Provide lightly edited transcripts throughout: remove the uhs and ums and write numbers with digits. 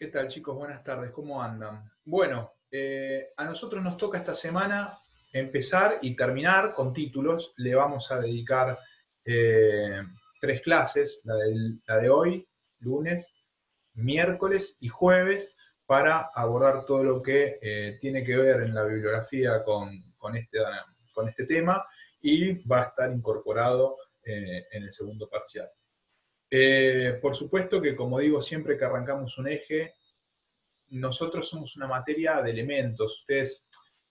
¿Qué tal, chicos? Buenas tardes, ¿cómo andan? Bueno, a nosotros nos toca esta semana empezar y terminar con títulos. Le vamos a dedicar eh, tres clases, la de hoy, lunes, miércoles y jueves, para abordar todo lo que tiene que ver en la bibliografía con este tema y va a estar incorporado en el segundo parcial. Por supuesto que, como digo, siempre que arrancamos un eje, nosotros somos una materia de elementos. Ustedes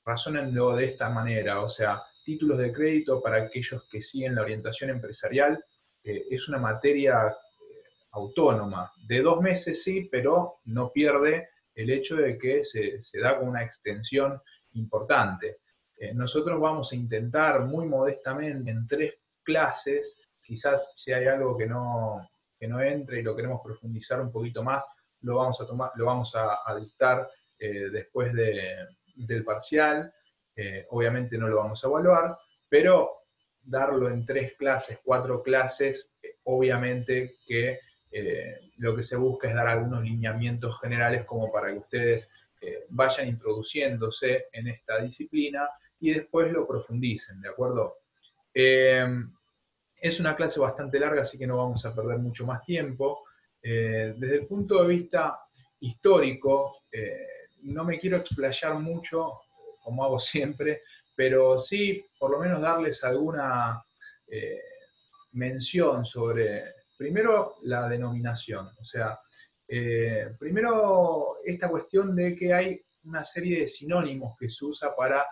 razónenlo de esta manera, o sea, títulos de crédito para aquellos que siguen la orientación empresarial es una materia autónoma, de 2 meses sí, pero no pierde el hecho de que se da con una extensión importante. Nosotros vamos a intentar muy modestamente en 3 clases, quizás si hay algo que no entre y lo queremos profundizar un poquito más, lo vamos a tomar, lo vamos a dictar después del parcial. Obviamente no lo vamos a evaluar, pero darlo en 3 clases, 4 clases, obviamente que lo que se busca es dar algunos lineamientos generales como para que ustedes vayan introduciéndose en esta disciplina y después lo profundicen, ¿de acuerdo? Eh, es una clase bastante larga, así que no vamos a perder mucho más tiempo. Desde el punto de vista histórico, no me quiero explayar mucho, como hago siempre, pero sí por lo menos darles alguna eh, mención sobre, primero, la denominación. O sea, primero esta cuestión de que hay una serie de sinónimos que se usa para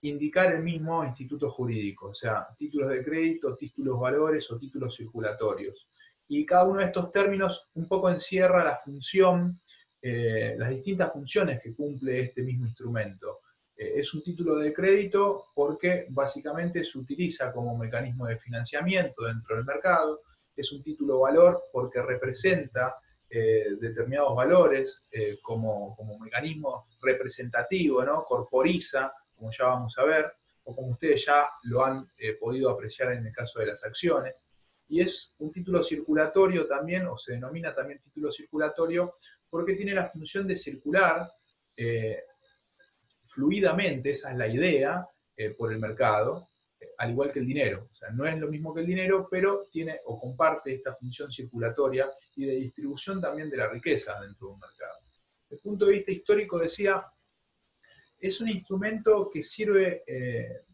indicar el mismo instituto jurídico, o sea, títulos de crédito, títulos valores o títulos circulatorios. Y cada uno de estos términos un poco encierra la función, las distintas funciones que cumple este mismo instrumento. Es un título de crédito porque básicamente se utiliza como mecanismo de financiamiento dentro del mercado. Es un título valor porque representa determinados valores como mecanismo representativo, ¿no? Corporiza, como ya vamos a ver, o como ustedes ya lo han podido apreciar en el caso de las acciones. Y es un título circulatorio también, o se denomina también título circulatorio, porque tiene la función de circular eh, fluidamente, esa es la idea, por el mercado, al igual que el dinero. O sea, no es lo mismo que el dinero, pero tiene o comparte esta función circulatoria y de distribución también de la riqueza dentro de un mercado. Desde el punto de vista histórico, decía, es un instrumento que sirve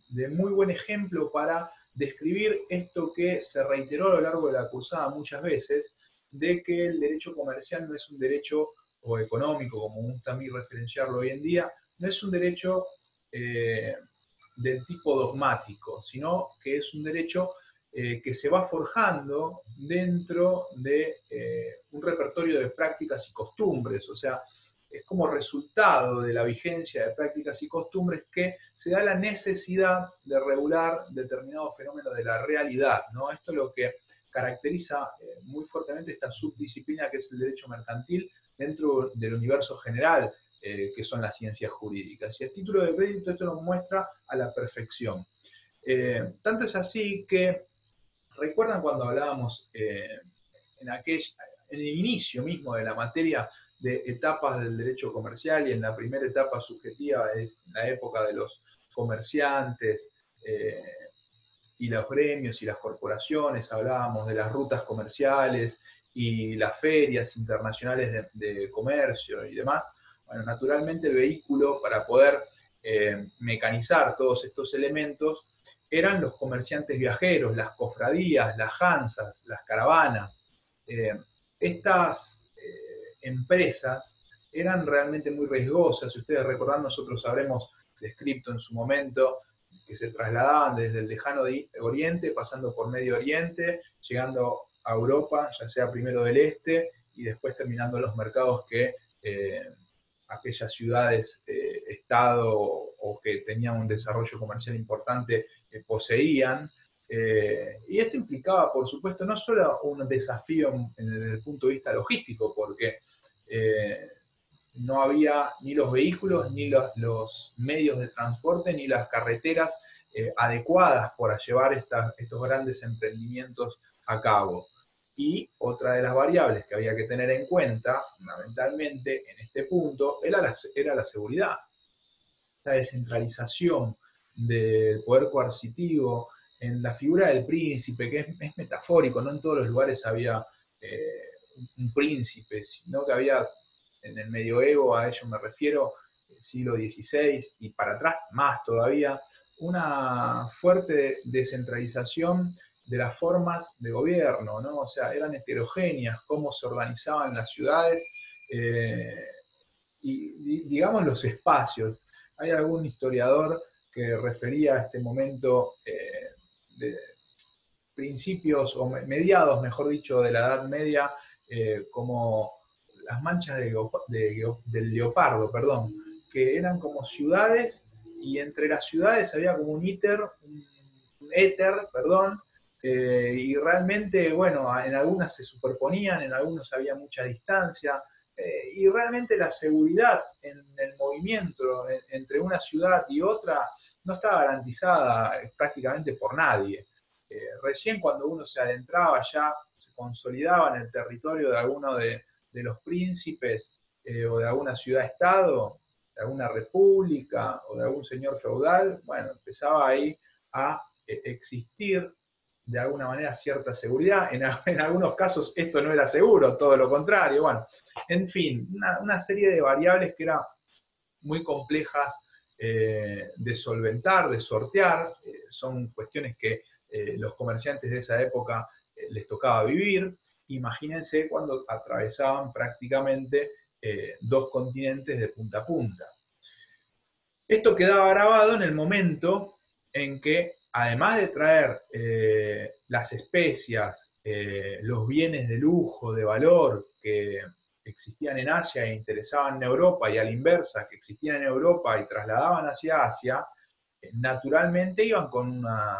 de muy buen ejemplo para describir esto que se reiteró a lo largo de la cursada muchas veces, de que el derecho comercial no es un derecho o económico, como gusta a mí referenciarlo hoy en día, no es un derecho eh, del tipo dogmático, sino que es un derecho que se va forjando dentro de un repertorio de prácticas y costumbres, o sea, es como resultado de la vigencia de prácticas y costumbres que se da la necesidad de regular determinados fenómenos de la realidad, ¿no? Esto es lo que caracteriza muy fuertemente esta subdisciplina que es el derecho mercantil dentro del universo general que son las ciencias jurídicas. Y el título de crédito esto nos muestra a la perfección. Tanto es así que, ¿recuerdan cuando hablábamos en el inicio mismo de la materia de etapas del derecho comercial y en la primera etapa subjetiva es la época de los comerciantes y los gremios y las corporaciones, hablábamos de las rutas comerciales y las ferias internacionales de comercio y demás? Bueno, naturalmente el vehículo para poder mecanizar todos estos elementos eran los comerciantes viajeros, las cofradías, las hanzas, las caravanas. Eh, Estas empresas eran realmente muy riesgosas. Si ustedes recordan, nosotros habremos descrito en su momento que se trasladaban desde el lejano Oriente, pasando por Medio Oriente, llegando a Europa, ya sea primero del Este, y después terminando en los mercados que aquellas ciudades, estado o que tenían un desarrollo comercial importante poseían. Y esto implicaba, por supuesto, no solo un desafío desde el punto de vista logístico, porque no había ni los vehículos, ni los medios de transporte, ni las carreteras adecuadas para llevar estos grandes emprendimientos a cabo. Y otra de las variables que había que tener en cuenta, fundamentalmente en este punto, era la seguridad. Esta descentralización del poder coercitivo en la figura del príncipe, que es metafórico, no en todos los lugares había un príncipe, sino que había en el medioevo, a ello me refiero, siglo XVI y para atrás más todavía, una fuerte descentralización de las formas de gobierno, ¿no? O sea, eran heterogéneas cómo se organizaban las ciudades y, digamos, los espacios. Hay algún historiador que refería a este momento de principios, o mediados, mejor dicho, de la Edad Media, como las manchas del leopardo, perdón, que eran como ciudades, y entre las ciudades había como un éter, perdón, y realmente, bueno, en algunas se superponían, en algunos había mucha distancia, y realmente la seguridad en el movimiento entre una ciudad y otra no estaba garantizada prácticamente por nadie. Recién cuando uno se adentraba ya, se consolidaba en el territorio de alguno de los príncipes o de alguna ciudad-estado, de alguna república o de algún señor feudal, bueno, empezaba ahí a existir de alguna manera cierta seguridad. En algunos casos esto no era seguro, todo lo contrario. Bueno, en fin, una serie de variables que eran muy complejas de solventar, de sortear. Son cuestiones que los comerciantes de esa época les tocaba vivir. Imagínense cuando atravesaban prácticamente dos continentes de punta a punta. Esto quedaba grabado en el momento en que, además de traer las especias, los bienes de lujo, de valor que existían en Asia e interesaban en Europa, y a la inversa, que existían en Europa y trasladaban hacia Asia, naturalmente iban con una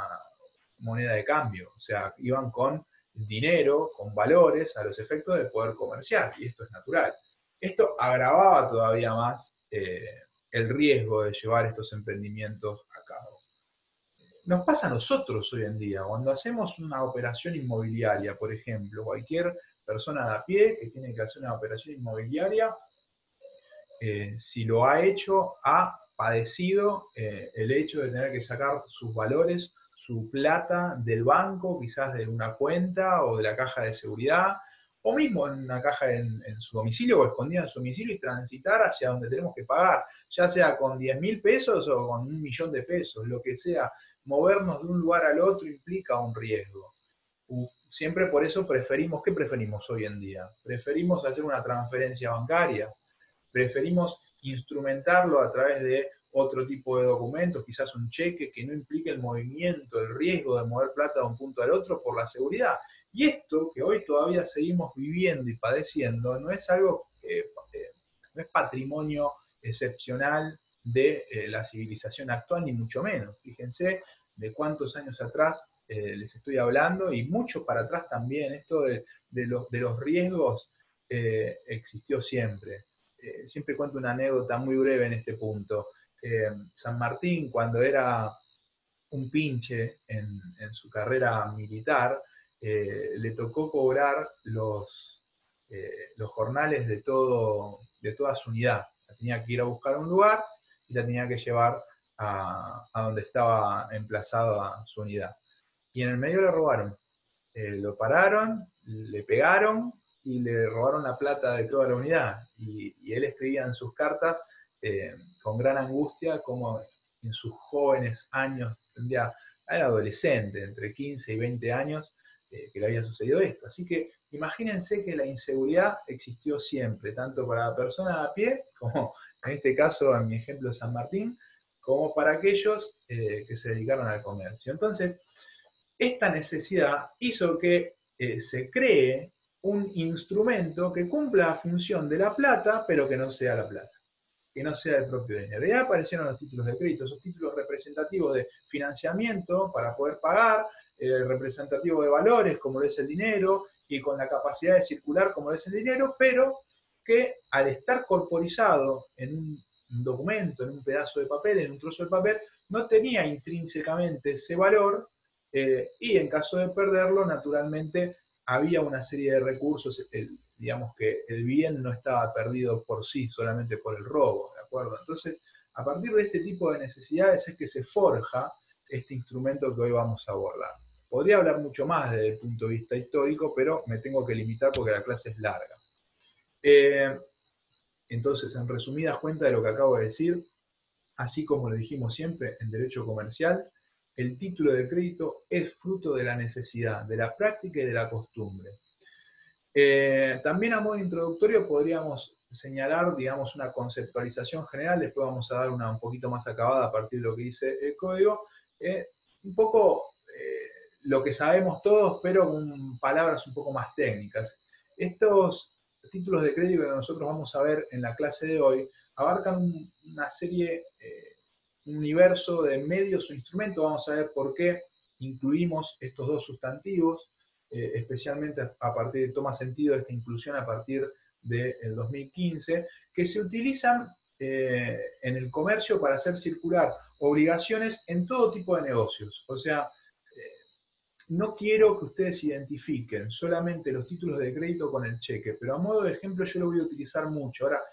moneda de cambio, o sea, iban con dinero, con valores a los efectos del poder comercial, y esto es natural. Esto agravaba todavía más el riesgo de llevar estos emprendimientos a cabo. Nos pasa a nosotros hoy en día, cuando hacemos una operación inmobiliaria, por ejemplo, cualquier persona de a pie que tiene que hacer una operación inmobiliaria, si lo ha hecho, ha padecido el hecho de tener que sacar sus valores, su plata del banco, quizás de una cuenta o de la caja de seguridad, o mismo en una caja en su domicilio o escondida en su domicilio y transitar hacia donde tenemos que pagar, ya sea con 10.000 pesos o con 1.000.000 de pesos, lo que sea. Movernos de un lugar al otro implica un riesgo. Siempre por eso preferimos, ¿qué preferimos hoy en día? Preferimos hacer una transferencia bancaria, preferimos instrumentarlo a través de otro tipo de documentos, quizás un cheque que no implique el movimiento, el riesgo de mover plata de un punto al otro por la seguridad. Y esto que hoy todavía seguimos viviendo y padeciendo no es algo, no es patrimonio excepcional de la civilización actual, ni mucho menos. Fíjense de cuántos años atrás les estoy hablando, y mucho para atrás también. Esto de los riesgos existió siempre. Siempre cuento una anécdota muy breve en este punto. San Martín, cuando era un pinche en su carrera militar, le tocó cobrar los jornales de toda su unidad. La tenía que ir a buscar a un lugar y la tenía que llevar a donde estaba emplazada su unidad. Y en el medio le robaron. Lo pararon, le pegaron y le robaron la plata de toda la unidad. Y él escribía en sus cartas con gran angustia como en sus jóvenes años, era adolescente, entre 15 y 20 años, que le había sucedido esto. Así que imagínense que la inseguridad existió siempre, tanto para la persona a pie, como en este caso, en mi ejemplo, San Martín, como para aquellos que se dedicaron al comercio. Entonces, esta necesidad hizo que se cree un instrumento que cumpla la función de la plata, pero que no sea la plata, que no sea el propio dinero. Ya aparecieron los títulos de crédito, esos títulos representativos de financiamiento para poder pagar, representativos de valores, como lo es el dinero, y con la capacidad de circular, como lo es el dinero, pero que al estar corporizado en un documento, en un pedazo de papel, en un trozo de papel, no tenía intrínsecamente ese valor, y en caso de perderlo, naturalmente había una serie de recursos, digamos que el bien no estaba perdido por sí, solamente por el robo, ¿de acuerdo? Entonces, a partir de este tipo de necesidades es que se forja este instrumento que hoy vamos a abordar. Podría hablar mucho más desde el punto de vista histórico, pero me tengo que limitar porque la clase es larga. Entonces, en resumidas cuentas de lo que acabo de decir, así como lo dijimos siempre en derecho comercial, el título de crédito es fruto de la necesidad, de la práctica y de la costumbre. También a modo introductorio podríamos señalar, digamos, una conceptualización general, después vamos a dar una un poquito más acabada a partir de lo que dice el código, un poco lo que sabemos todos, pero con palabras un poco más técnicas. Estos títulos de crédito que nosotros vamos a ver en la clase de hoy abarcan una serie, un universo de medios o instrumentos. Vamos a ver por qué incluimos estos dos sustantivos, especialmente a partir, toma sentido esta inclusión a partir del 2015, que se utilizan en el comercio para hacer circular obligaciones en todo tipo de negocios. O sea, no quiero que ustedes identifiquen solamente los títulos de crédito con el cheque, pero a modo de ejemplo yo lo voy a utilizar mucho. Ahora,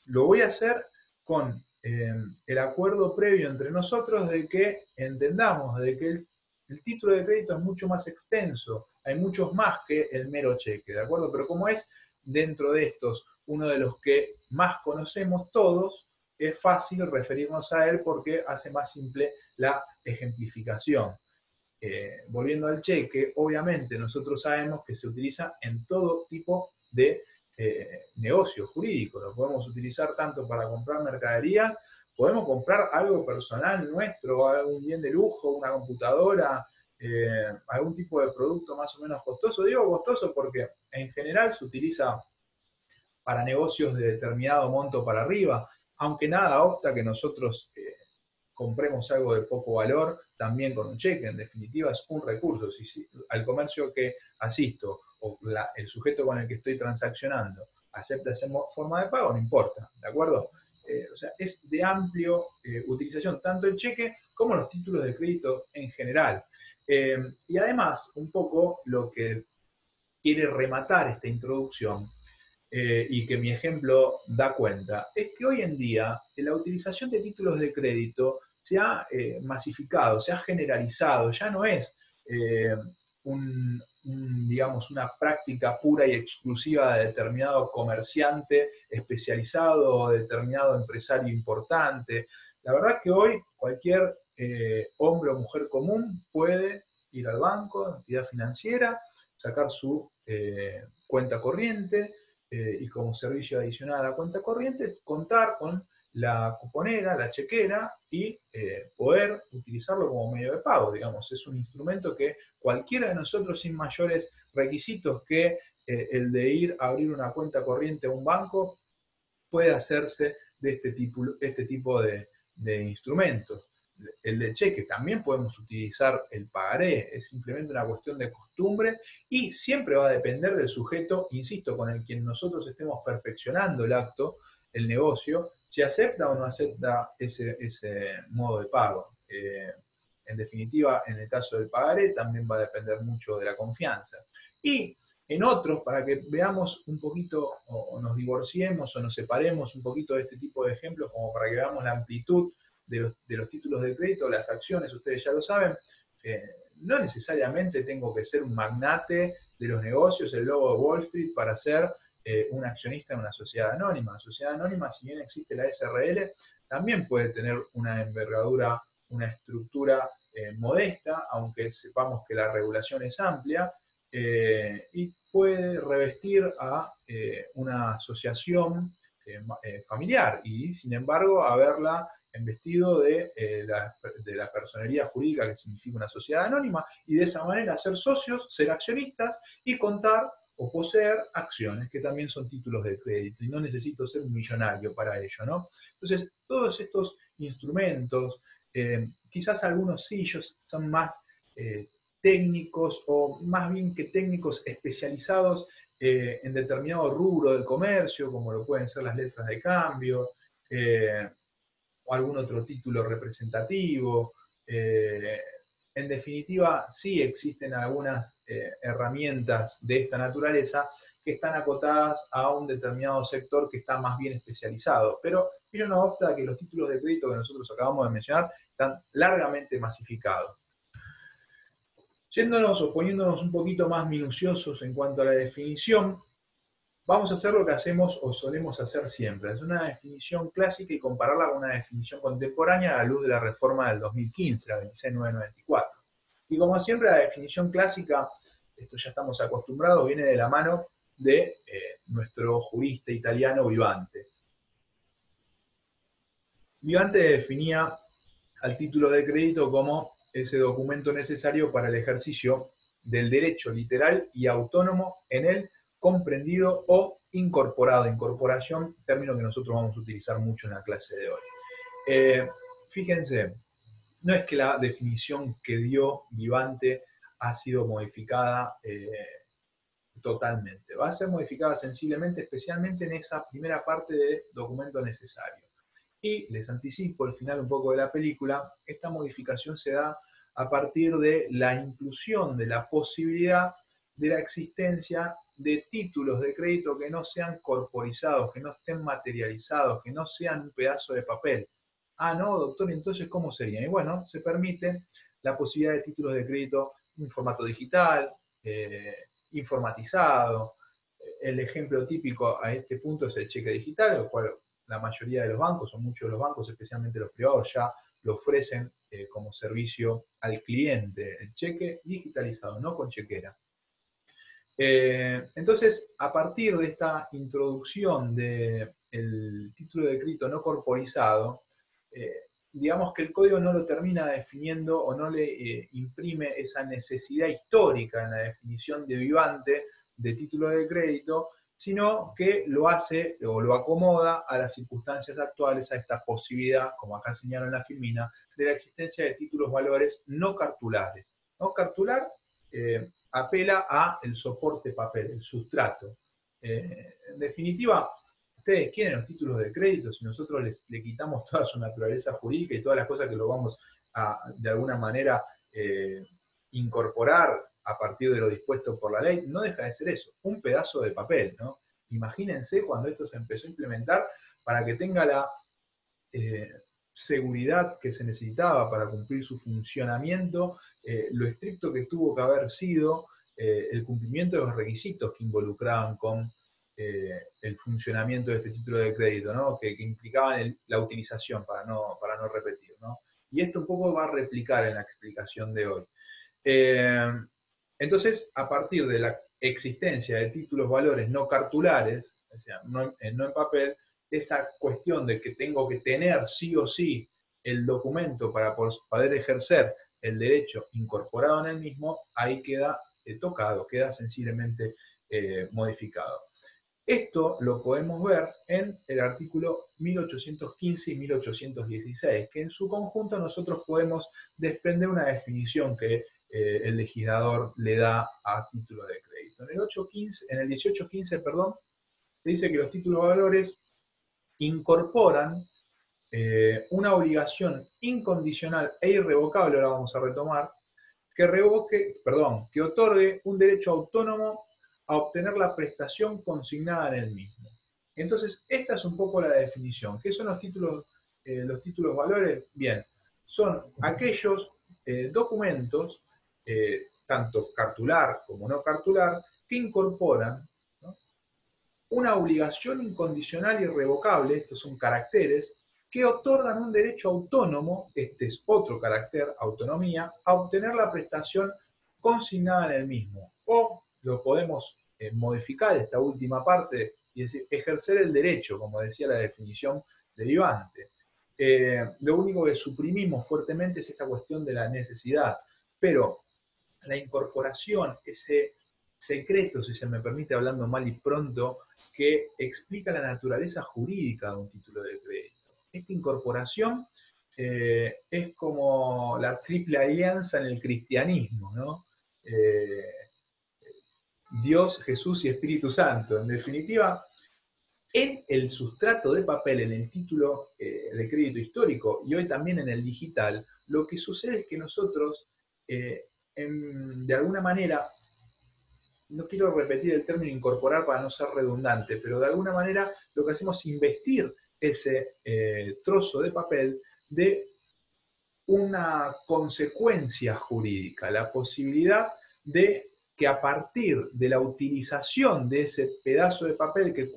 lo voy a hacer con el acuerdo previo entre nosotros de que entendamos de que el título de crédito es mucho más extenso, hay muchos más que el mero cheque, ¿de acuerdo? Pero como es dentro de estos uno de los que más conocemos todos, es fácil referirnos a él porque hace más simple la ejemplificación. Volviendo al cheque, obviamente nosotros sabemos que se utiliza en todo tipo de negocio jurídico. Lo podemos utilizar tanto para comprar mercadería, podemos comprar algo personal nuestro, algún bien de lujo, una computadora, algún tipo de producto más o menos costoso. Digo costoso porque en general se utiliza para negocios de determinado monto para arriba, aunque nada obsta que nosotros compremos algo de poco valor también con un cheque. En definitiva es un recurso. Si al comercio que asisto o el sujeto con el que estoy transaccionando acepta esa forma de pago, no importa, ¿de acuerdo? O sea, es de amplio utilización tanto el cheque como los títulos de crédito en general. Y además, un poco lo que quiere rematar esta introducción y que mi ejemplo da cuenta, es que hoy en día la utilización de títulos de crédito se ha masificado, se ha generalizado, ya no es digamos, una práctica pura y exclusiva de determinado comerciante especializado o determinado empresario importante. La verdad que hoy cualquier hombre o mujer común puede ir al banco, entidad financiera, sacar su cuenta corriente, y como servicio adicional a la cuenta corriente, contar con la cuponera, la chequera y poder utilizarlo como medio de pago, digamos. Es un instrumento que cualquiera de nosotros sin mayores requisitos que el de ir a abrir una cuenta corriente a un banco puede hacerse de este tipo de instrumentos. El de cheque también podemos utilizar el pagaré, es simplemente una cuestión de costumbre y siempre va a depender del sujeto, insisto, con el quien nosotros estemos perfeccionando el acto, el negocio, si acepta o no acepta ese modo de pago. En definitiva, en el caso del pagaré también va a depender mucho de la confianza. Y en otros, para que veamos un poquito, o nos divorciemos o nos separemos un poquito de este tipo de ejemplos, como para que veamos la amplitud de los títulos de crédito, las acciones, ustedes ya lo saben, no necesariamente tengo que ser un magnate de los negocios, el lobo de Wall Street, para ser un accionista en una sociedad anónima. La sociedad anónima, si bien existe la SRL, también puede tener una envergadura, una estructura modesta, aunque sepamos que la regulación es amplia, y puede revestir a una asociación familiar y, sin embargo, haberla embestido de la personería jurídica que significa una sociedad anónima, y de esa manera ser socios, ser accionistas y contar o poseer acciones, que también son títulos de crédito, y no necesito ser un millonario para ello, ¿no? Entonces, todos estos instrumentos, quizás algunos sí son más técnicos, o más bien que técnicos especializados en determinado rubro del comercio, como lo pueden ser las letras de cambio, o algún otro título representativo, en definitiva, sí existen algunas herramientas de esta naturaleza que están acotadas a un determinado sector que está más bien especializado, pero ello no obsta que los títulos de crédito que nosotros acabamos de mencionar están largamente masificados. Yéndonos o poniéndonos un poquito más minuciosos en cuanto a la definición, vamos a hacer lo que hacemos o solemos hacer siempre. Es una definición clásica y compararla con una definición contemporánea a la luz de la reforma del 2015, la 26994. Y como siempre, la definición clásica, esto ya estamos acostumbrados, viene de la mano de nuestro jurista italiano Vivante. Vivante definía al título de crédito como ese documento necesario para el ejercicio del derecho literal y autónomo en él comprendido o incorporado. Incorporación, término que nosotros vamos a utilizar mucho en la clase de hoy. Fíjense, no es que la definición que dio Vivante ha sido modificada totalmente. Va a ser modificada sensiblemente, especialmente en esa primera parte de documento necesario. Y les anticipo el final un poco de la película, esta modificación se da a partir de la inclusión de la posibilidad de la existencia de títulos de crédito que no sean corporizados, que no estén materializados, que no sean un pedazo de papel. Ah, no, doctor, entonces, ¿cómo serían? Y bueno, se permite la posibilidad de títulos de crédito en formato digital, informatizado. El ejemplo típico a este punto es el cheque digital, el cual la mayoría de los bancos, o muchos de los bancos, especialmente los privados, ya lo ofrecen como servicio al cliente, el cheque digitalizado, no con chequera. Entonces, a partir de esta introducción del título de crédito no corporizado, digamos que el código no lo termina definiendo o no le imprime esa necesidad histórica en la definición de Vivante de título de crédito, sino que lo hace o lo acomoda a las circunstancias actuales, a esta posibilidad, como acá señala en la filmina, de la existencia de títulos valores no cartulares. No cartular apela a el soporte papel, el sustrato. En definitiva, ustedes quieren los títulos de crédito, si nosotros le quitamos toda su naturaleza jurídica y todas las cosas que lo vamos a, de alguna manera, incorporar a partir de lo dispuesto por la ley, no deja de ser eso, un pedazo de papel, ¿no? Imagínense cuando esto se empezó a implementar para que tenga la seguridad que se necesitaba para cumplir su funcionamiento, lo estricto que tuvo que haber sido el cumplimiento de los requisitos que involucraban con el funcionamiento de este título de crédito, ¿no? que implicaban la utilización, para no repetir, ¿no? Y esto un poco va a replicar en la explicación de hoy. Entonces, a partir de la existencia de títulos valores no cartulares, o sea, no en papel, esa cuestión de que tengo que tener sí o sí el documento para poder ejercer el derecho incorporado en el mismo, ahí queda tocado, queda sensiblemente modificado. Esto lo podemos ver en el artículo 1815 y 1816, que en su conjunto nosotros podemos desprender una definición que el legislador le da a título de crédito. En el 1815, perdón, se dice que los títulos de valores incorporan una obligación incondicional e irrevocable, ahora vamos a retomar, que otorgue un derecho autónomo a obtener la prestación consignada en el mismo. Entonces, esta es un poco la definición. ¿Qué son los títulos valores? Bien, son aquellos documentos, tanto cartular como no cartular, que incorporan, ¿no?, una obligación incondicional y irrevocable, estos son caracteres, que otorgan un derecho autónomo, este es otro carácter, autonomía, a obtener la prestación consignada en el mismo. O lo podemos modificar esta última parte y decir, ejercer el derecho, como decía la definición de Vivante. Lo único que suprimimos fuertemente es esta cuestión de la necesidad, pero la incorporación, ese secreto, si se me permite hablando mal y pronto, que explica la naturaleza jurídica de un título de crédito. Esta incorporación es como la triple alianza en el cristianismo, ¿no? Dios, Jesús y Espíritu Santo. En definitiva, en el sustrato de papel, en el título de crédito histórico y hoy también en el digital, lo que sucede es que nosotros de alguna manera, no quiero repetir el término incorporar para no ser redundante, pero de alguna manera lo que hacemos es investir ese trozo de papel de una consecuencia jurídica, la posibilidad de que a partir de la utilización de ese pedazo de papel que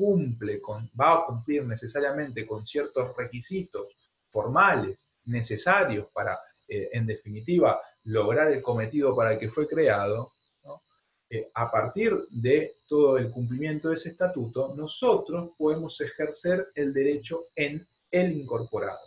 va a cumplir necesariamente con ciertos requisitos formales necesarios para, en definitiva, lograr el cometido para el que fue creado, ¿no? A partir de todo el cumplimiento de ese estatuto, nosotros podemos ejercer el derecho en el incorporado.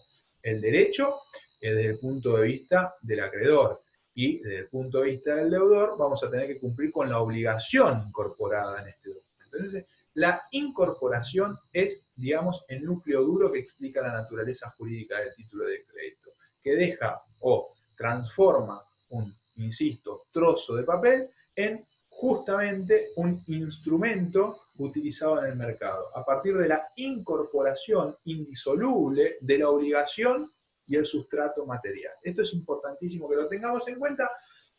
El derecho desde el punto de vista del acreedor, y desde el punto de vista del deudor vamos a tener que cumplir con la obligación incorporada en este documento. Entonces, la incorporación es, digamos, el núcleo duro que explica la naturaleza jurídica del título de crédito, que deja o transforma un, insisto, trozo de papel en justamente un instrumento utilizado en el mercado, a partir de la incorporación indisoluble de la obligación y el sustrato material. Esto es importantísimo que lo tengamos en cuenta,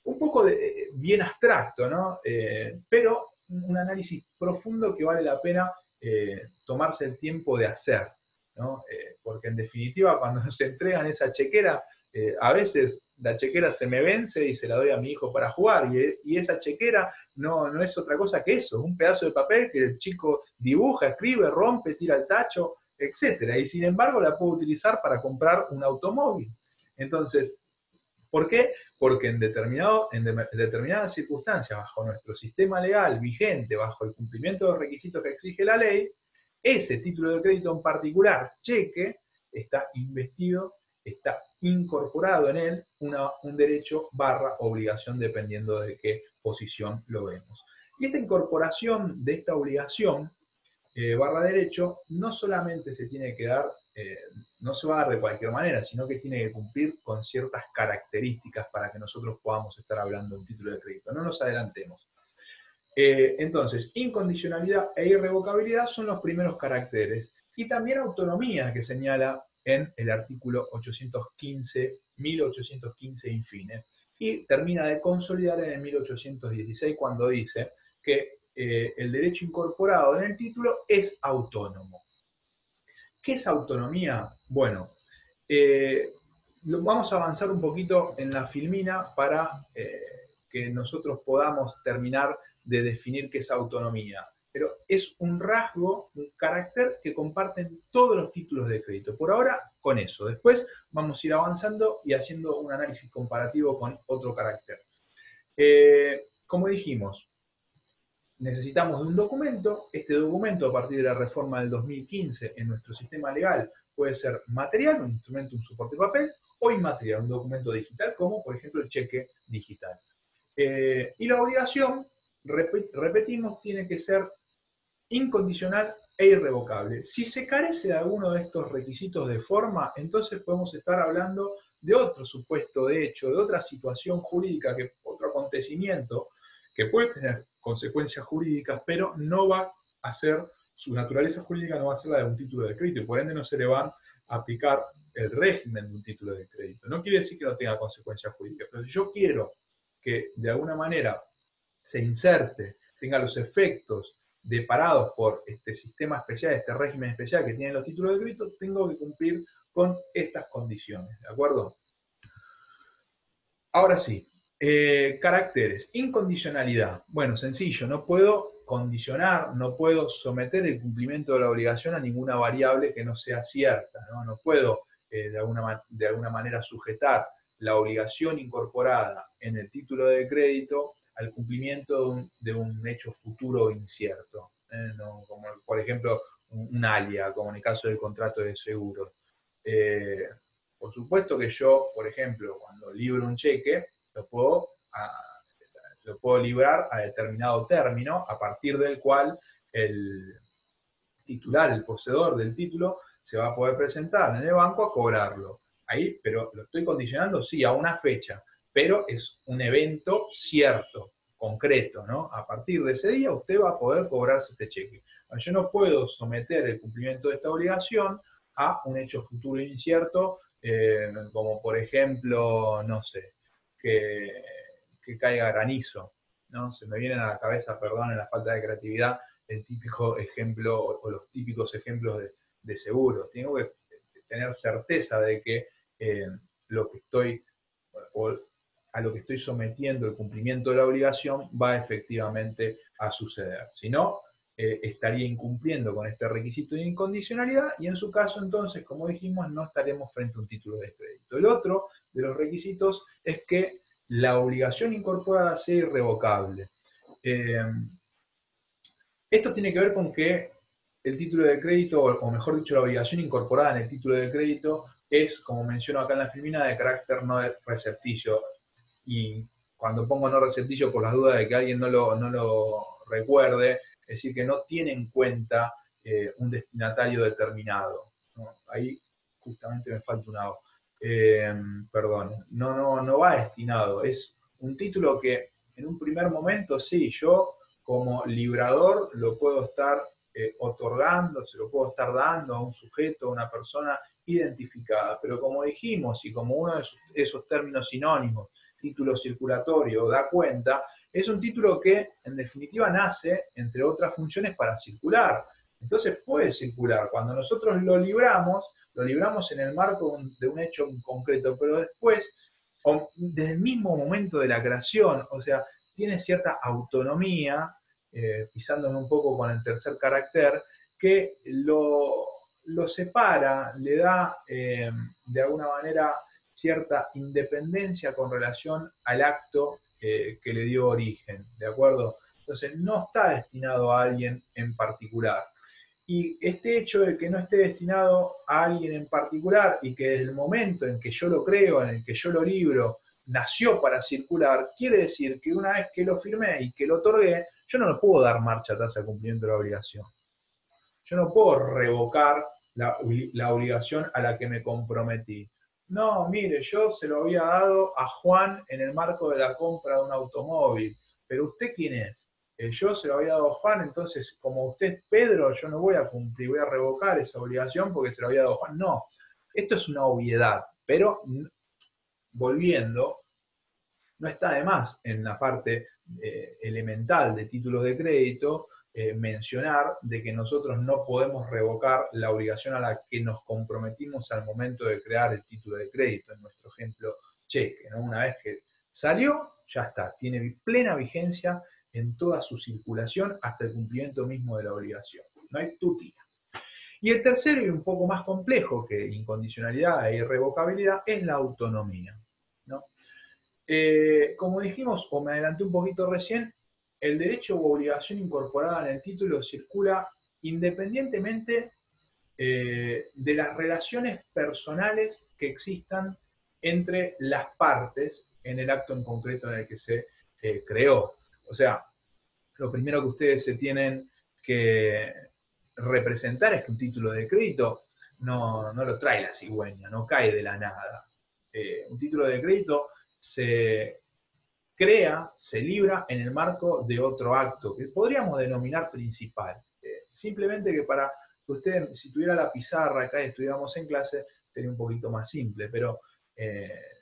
un poco bien abstracto, ¿no? Pero un análisis profundo que vale la pena tomarse el tiempo de hacer, ¿no? Porque en definitiva, cuando nos entregan esa chequera, a veces la chequera se me vence y se la doy a mi hijo para jugar, y esa chequera no es otra cosa que eso, un pedazo de papel que el chico dibuja, escribe, rompe, tira al tacho, etcétera. Y sin embargo la puedo utilizar para comprar un automóvil. Entonces, ¿por qué? Porque en determinadas circunstancias, bajo nuestro sistema legal vigente, bajo el cumplimiento de los requisitos que exige la ley, ese título de crédito en particular, cheque, está investido, está incorporado en él un derecho / obligación, dependiendo de qué posición lo vemos. Y esta incorporación de esta obligación / derecho no solamente se tiene que dar, no se va a dar de cualquier manera, sino que tiene que cumplir con ciertas características para que nosotros podamos estar hablando de un título de crédito. No nos adelantemos. Entonces, incondicionalidad e irrevocabilidad son los primeros caracteres. Y también autonomía, que señala en el artículo 1815 infine. Y termina de consolidar en el 1816 cuando dice que el derecho incorporado en el título es autónomo. ¿Qué es autonomía? Bueno, vamos a avanzar un poquito en la filmina para que nosotros podamos terminar de definir qué es autonomía. Pero es un rasgo, un carácter que comparten todos los títulos de crédito. Por ahora, con eso. Después vamos a ir avanzando y haciendo un análisis comparativo con otro carácter. Como dijimos, necesitamos de un documento. Este documento, a partir de la reforma del 2015 en nuestro sistema legal, puede ser material, un instrumento, un soporte de papel, o inmaterial, un documento digital, como por ejemplo el cheque digital. Y la obligación, repetimos, tiene que ser incondicional e irrevocable. Si se carece de alguno de estos requisitos de forma, entonces podemos estar hablando de otro supuesto de hecho, de otra situación jurídica, otro acontecimiento que puede tener consecuencias jurídicas, pero no va a ser, su naturaleza jurídica no va a ser la de un título de crédito, y por ende no se le van a aplicar el régimen de un título de crédito. No quiere decir que no tenga consecuencias jurídicas, pero si yo quiero que de alguna manera se inserte, tenga los efectos deparados por este sistema especial, este régimen especial que tienen los títulos de crédito, tengo que cumplir con estas condiciones, ¿de acuerdo? Ahora sí, caracteres. Incondicionalidad. Bueno, sencillo, no puedo condicionar, no puedo someter el cumplimiento de la obligación a ninguna variable que no sea cierta, ¿no? No puedo de alguna manera sujetar la obligación incorporada en el título de crédito al cumplimiento de un hecho futuro incierto, ¿no? Como por ejemplo un alia, como en el caso del contrato de seguros. Por supuesto que yo, por ejemplo, cuando libro un cheque, lo puedo librar a determinado término, a partir del cual el titular, el poseedor del título, se va a poder presentar en el banco a cobrarlo. Ahí, pero lo estoy condicionando, sí, a una fecha, pero es un evento cierto, concreto, ¿no? A partir de ese día usted va a poder cobrarse este cheque. Yo no puedo someter el cumplimiento de esta obligación a un hecho futuro incierto, como por ejemplo, no sé, que, que caiga granizo, ¿no? Se me vienen a la cabeza, perdón, en la falta de creatividad, el típico ejemplo o los típicos ejemplos de seguro. Tengo que tener certeza de que lo que estoy o a lo que estoy sometiendo el cumplimiento de la obligación va efectivamente a suceder. Si no, estaría incumpliendo con este requisito de incondicionalidad y en su caso entonces, como dijimos, no estaremos frente a un título de crédito. El otro de los requisitos es que la obligación incorporada sea irrevocable. Esto tiene que ver con que el título de crédito, o mejor dicho, la obligación incorporada en el título de crédito es, como menciono acá en la filmina, de carácter no recepticio. Y cuando pongo no recepticio, por las dudas de que alguien no lo recuerde, es decir, que no tiene en cuenta un destinatario determinado, ¿no? Ahí justamente me falta una O. Perdón, no va destinado. Es un título que en un primer momento, sí, yo como librador lo puedo estar otorgando, se lo puedo estar dando a un sujeto, a una persona identificada. Pero como dijimos, y como uno de esos términos sinónimos, título circulatorio, da cuenta, es un título que en definitiva nace, entre otras funciones, para circular. Entonces puede circular. Cuando nosotros lo libramos en el marco de un hecho concreto, pero después, desde el mismo momento de la creación, o sea, tiene cierta autonomía, pisándome un poco con el tercer carácter, que lo separa, le da de alguna manera cierta independencia con relación al acto que le dio origen, ¿de acuerdo? Entonces no está destinado a alguien en particular. Y este hecho de que no esté destinado a alguien en particular y que desde el momento en que yo lo creo, en el que yo lo libro, nació para circular, quiere decir que una vez que lo firmé y que lo otorgué, yo no le puedo dar marcha atrás al cumplimiento de la obligación. Yo no puedo revocar la obligación a la que me comprometí. No, mire, yo se lo había dado a Juan en el marco de la compra de un automóvil, pero ¿usted quién es? Yo se lo había dado a Juan, entonces como usted es Pedro, yo no voy a cumplir, voy a revocar esa obligación porque se lo había dado a Juan. No, esto es una obviedad, pero volviendo, no está de más en la parte elemental de títulos de crédito mencionar de que nosotros no podemos revocar la obligación a la que nos comprometimos al momento de crear el título de crédito, en nuestro ejemplo cheque, ¿no? Una vez que salió, ya está, tiene plena vigencia en toda su circulación hasta el cumplimiento mismo de la obligación. No hay tutía. Y el tercero, y un poco más complejo que incondicionalidad e irrevocabilidad, es la autonomía, ¿no? Como dijimos, o me adelanté un poquito recién, el derecho u obligación incorporada en el título circula independientemente de las relaciones personales que existan entre las partes en el acto en concreto en el que se creó. O sea, lo primero que ustedes se tienen que representar es que un título de crédito no lo trae la cigüeña, no cae de la nada. Un título de crédito se crea, se libra en el marco de otro acto, que podríamos denominar principal. Simplemente que para que usted, si tuviera la pizarra acá y estuviéramos en clase, sería un poquito más simple, pero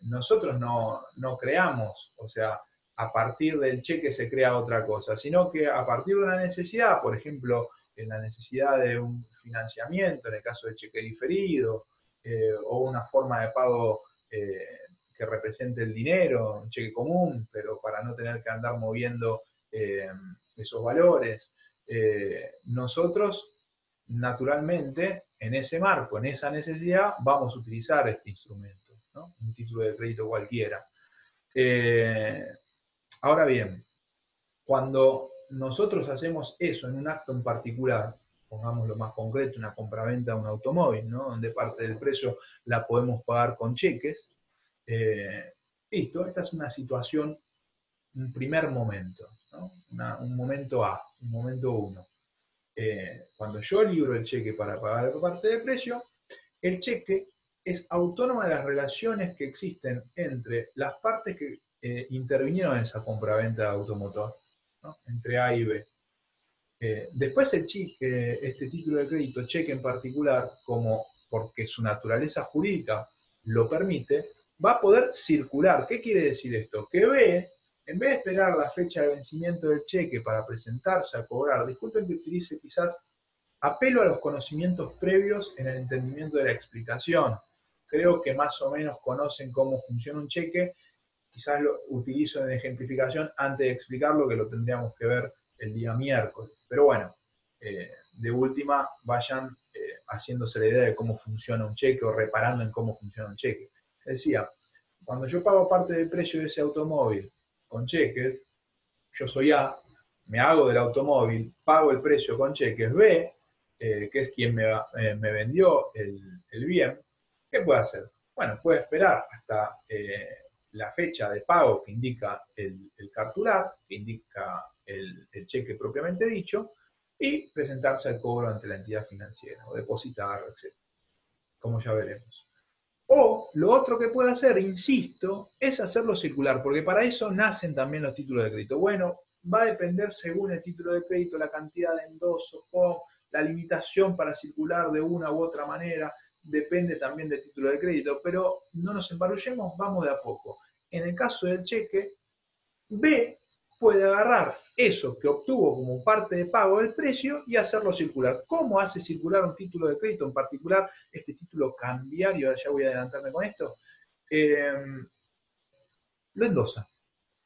nosotros no creamos, o sea, a partir del cheque se crea otra cosa, sino que a partir de una necesidad, por ejemplo, en la necesidad de un financiamiento, en el caso de cheque diferido, o una forma de pago que represente el dinero, un cheque común, pero para no tener que andar moviendo esos valores. Nosotros, naturalmente, en ese marco, en esa necesidad, vamos a utilizar este instrumento, ¿no? Un título de crédito cualquiera. Ahora bien, cuando nosotros hacemos eso en un acto en particular, pongámoslo más concreto, una compraventa de un automóvil, ¿no? Donde parte del precio la podemos pagar con cheques, listo, esta es una situación, un primer momento, ¿no? Un momento A, un momento 1. Cuando yo libro el cheque para pagar la parte del precio, el cheque es autónomo de las relaciones que existen entre las partes que intervinieron en esa compraventa de automotor, ¿no? Entre A y B. Después este título de crédito, cheque en particular, como porque su naturaleza jurídica lo permite, va a poder circular. ¿Qué quiere decir esto? Que B, en vez de esperar la fecha de vencimiento del cheque para presentarse a cobrar, disculpen que utilice quizás, apelo a los conocimientos previos en el entendimiento de la explicación. Creo que más o menos conocen cómo funciona un cheque, quizás lo utilizo en ejemplificación antes de explicarlo, que lo tendríamos que ver el día miércoles. Pero bueno, de última vayan haciéndose la idea de cómo funciona un cheque o reparando en cómo funciona un cheque. Decía, cuando yo pago parte del precio de ese automóvil con cheques, yo soy A, me hago del automóvil, pago el precio con cheques, B, que es quien me vendió el bien, ¿qué puede hacer? Bueno, puede esperar hasta la fecha de pago que indica el cartular, que indica el cheque propiamente dicho, y presentarse al cobro ante la entidad financiera, o depositar, etc. Como ya veremos. O lo otro que puede hacer, insisto, es hacerlo circular, porque para eso nacen también los títulos de crédito. Bueno, va a depender según el título de crédito la cantidad de endosos o la limitación para circular de una u otra manera, depende también del título de crédito, pero no nos embarullemos, vamos de a poco. En el caso del cheque, B puede agarrar eso que obtuvo como parte de pago del precio y hacerlo circular. ¿Cómo hace circular un título de crédito, en particular este título cambiario? Ya voy a adelantarme con esto. Lo endosa.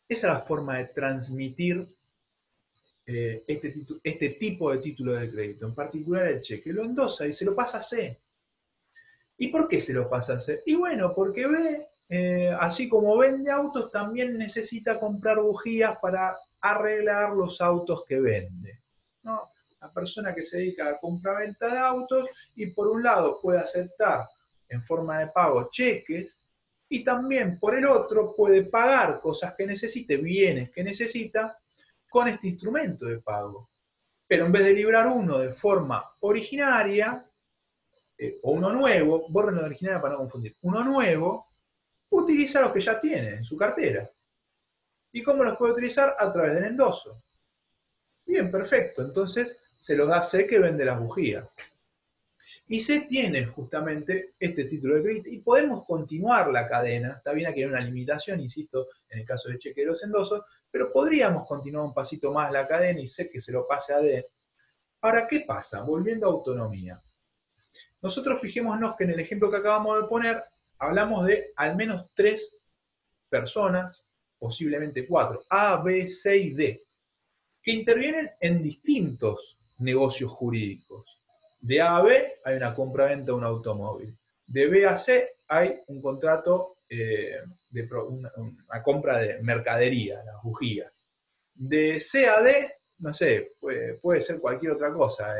Esa es la forma de transmitir este tipo de título de crédito, en particular el cheque. Lo endosa y se lo pasa a C. ¿Y por qué se lo pasa a C? Y bueno, porque B, así como vende autos, también necesita comprar bujías para arreglar los autos que vende, ¿no? La persona que se dedica a compra-venta de autos y por un lado puede aceptar en forma de pago cheques y también por el otro puede pagar cosas que necesite, bienes que necesita con este instrumento de pago. Pero en vez de librar uno de forma originaria, o uno nuevo, borren lo original para no confundir, uno nuevo, utiliza los que ya tiene en su cartera. ¿Y cómo los puede utilizar? A través del endoso. Bien, perfecto. Entonces se los da C que vende las bujías. Y C tiene justamente este título de crédito y podemos continuar la cadena. Está bien, aquí hay una limitación, insisto, en el caso de cheque de los endosos, pero podríamos continuar un pasito más la cadena y C que se lo pase a D. Ahora, ¿qué pasa? Volviendo a autonomía. Nosotros fijémonos que en el ejemplo que acabamos de poner, hablamos de al menos 3 personas, posiblemente 4, A, B, C y D, que intervienen en distintos negocios jurídicos. De A a B hay una compra-venta de un automóvil. De B a C hay un contrato una compra de mercadería, las bujías. De C a D, no sé, puede ser cualquier otra cosa.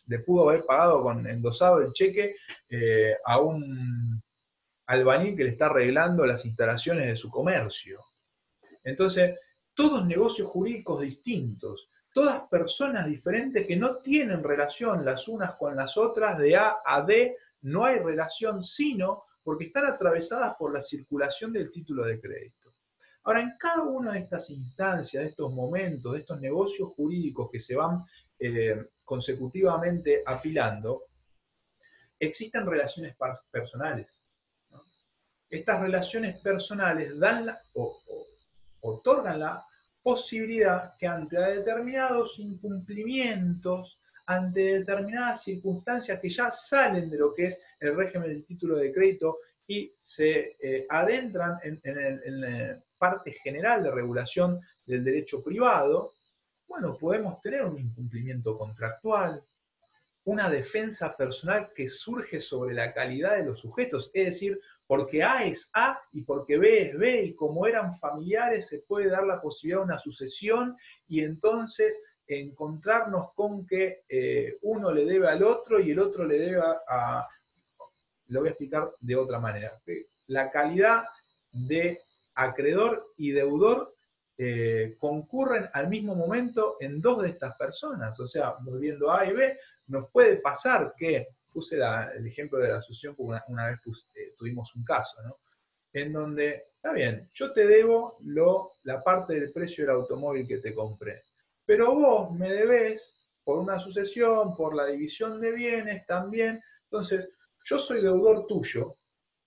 Le pudo haber pagado con endosado el cheque a un albañil que le está arreglando las instalaciones de su comercio. Entonces, todos negocios jurídicos distintos, todas personas diferentes que no tienen relación las unas con las otras, de A a D no hay relación, sino porque están atravesadas por la circulación del título de crédito. Ahora, en cada una de estas instancias, de estos momentos, de estos negocios jurídicos que se van consecutivamente apilando, existen relaciones personales, ¿no? Estas relaciones personales dan otorgan la posibilidad que ante determinados incumplimientos, ante determinadas circunstancias que ya salen de lo que es el régimen del título de crédito y se adentran en la parte general de regulación del derecho privado, bueno, podemos tener un incumplimiento contractual, una defensa personal que surge sobre la calidad de los sujetos, es decir, porque A es A y porque B es B, y como eran familiares se puede dar la posibilidad de una sucesión y entonces encontrarnos con que uno le debe al otro y el otro le debe a... Lo voy a explicar de otra manera. La calidad de acreedor y deudor concurren al mismo momento en dos de estas personas. O sea, volviendo a A y B, nos puede pasar que, puse el ejemplo de la sucesión porque una vez tuvimos un caso, ¿no? En donde, está bien, yo te debo la parte del precio del automóvil que te compré, pero vos me debés por una sucesión, por la división de bienes también. Entonces, yo soy deudor tuyo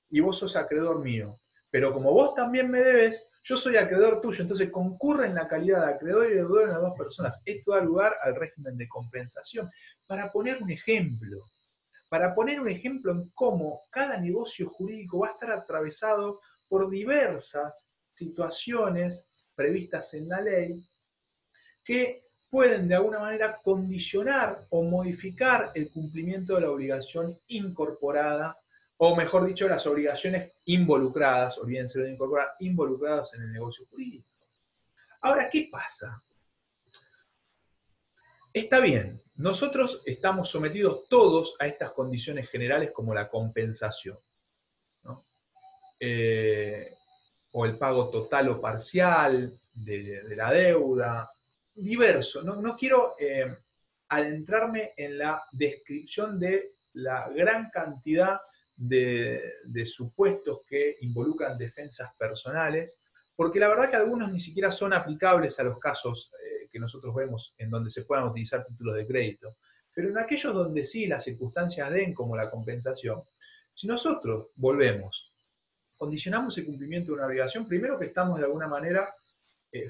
y vos sos acreedor mío, pero como vos también me debes, yo soy acreedor tuyo, entonces concurre en la calidad de acreedor y deudor en las dos personas. Esto da lugar al régimen de compensación. Para poner un ejemplo, en cómo cada negocio jurídico va a estar atravesado por diversas situaciones previstas en la ley que pueden de alguna manera condicionar o modificar el cumplimiento de la obligación incorporada, o mejor dicho, las obligaciones involucradas, olvídense de incorporar, involucradas en el negocio jurídico. Ahora, ¿qué pasa? Está bien, nosotros estamos sometidos todos a estas condiciones generales como la compensación, ¿no? O el pago total o parcial de la deuda, diverso. No quiero adentrarme en la descripción de la gran cantidad de supuestos que involucran defensas personales, porque la verdad que algunos ni siquiera son aplicables a los casos que nosotros vemos en donde se puedan utilizar títulos de crédito. Pero en aquellos donde sí las circunstancias den como la compensación, si nosotros volvemos, condicionamos el cumplimiento de una obligación, primero que estamos de alguna manera